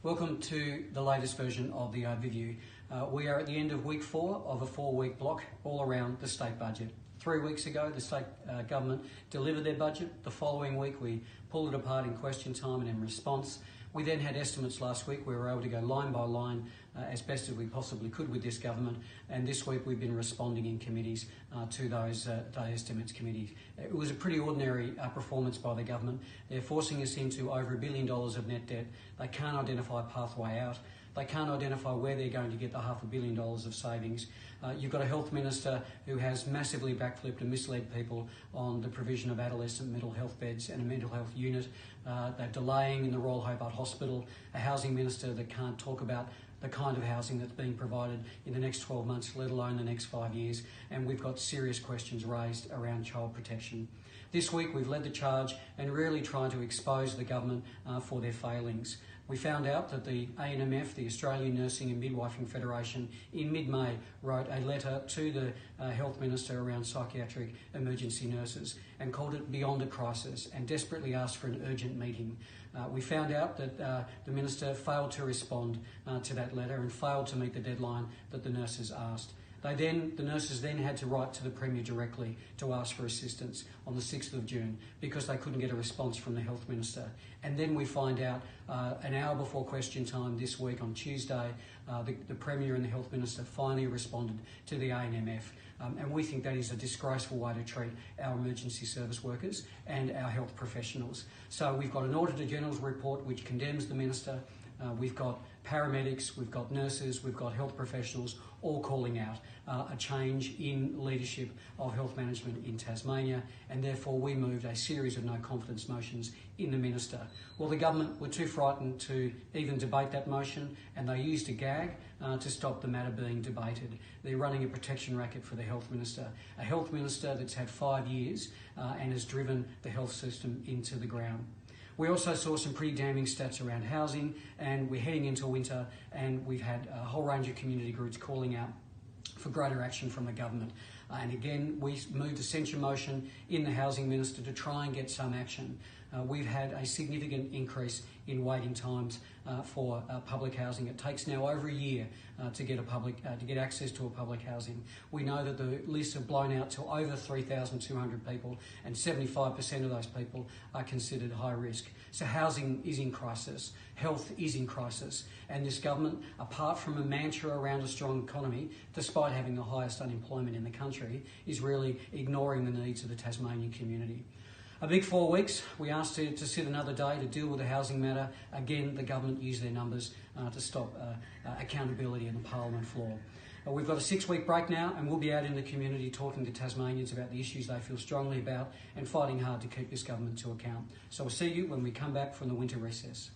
Welcome to the latest version of the overview. We are at the end of week 4 of a 4-week block all around the state budget. 3 weeks ago, the state government delivered their budget. The following week, we pulled it apart in question time and in response. We then had estimates last week. We were able to go line by line as best as we possibly could with this government. And this week, we've been responding in committees to those estimates committees. It was a pretty ordinary performance by the government. They're forcing us into over $1 billion of net debt. They can't identify a pathway out. They can't identify where they're going to get the $500 million of savings. You've got a health minister who has massively backflipped and misled people on the provision of adolescent mental health beds and a mental health unit. They're delaying in the Royal Hobart Hospital. A housing minister that can't talk about the kind of housing that's being provided in the next 12 months, let alone the next 5 years. And we've got serious questions raised around child protection. This week we've led the charge and really tried to expose the government for their failings. We found out that the ANMF, the Australian Nursing and Midwifing Federation, in mid-May wrote a letter to the Health Minister around psychiatric emergency nurses and called it beyond a crisis and desperately asked for an urgent meeting. We found out that the Minister failed to respond to that letter and failed to meet the deadline that the nurses asked. The nurses then had to write to the Premier directly to ask for assistance on the 6th of June because they couldn't get a response from the Health Minister. And then we find out an hour before question time this week on Tuesday, the Premier and the Health Minister finally responded to the ANMF. And we think that is a disgraceful way to treat our emergency service workers and our health professionals. So we've got an Auditor General's report which condemns the Minister. We've got paramedics, we've got nurses, we've got health professionals all calling out a change in leadership of health management in Tasmania, and therefore we moved a series of no confidence motions in the Minister. Well, the government were too frightened to even debate that motion, and they used a gag to stop the matter being debated. They're running a protection racket for the Health Minister, a Health Minister that's had 5 years and has driven the health system into the ground. We also saw some pretty damning stats around housing, and we're heading into winter, and we've had a whole range of community groups calling out for greater action from the government. And again, we moved a censure motion in the Housing Minister to try and get some action. We've had a significant increase in waiting times for public housing. It takes now over a year to get access to a public housing. We know that the lists have blown out to over 3,200 people, and 75% of those people are considered high risk. So housing is in crisis, health is in crisis, and this government, apart from a mantra around a strong economy, despite having the highest unemployment in the country, is really ignoring the needs of the Tasmanian community. A big 4 weeks. We asked to sit another day to deal with the housing matter. Again, the government used their numbers to stop accountability in the Parliament floor. We've got a 6-week break now, and we'll be out in the community talking to Tasmanians about the issues they feel strongly about and fighting hard to keep this government to account. So we'll see you when we come back from the winter recess.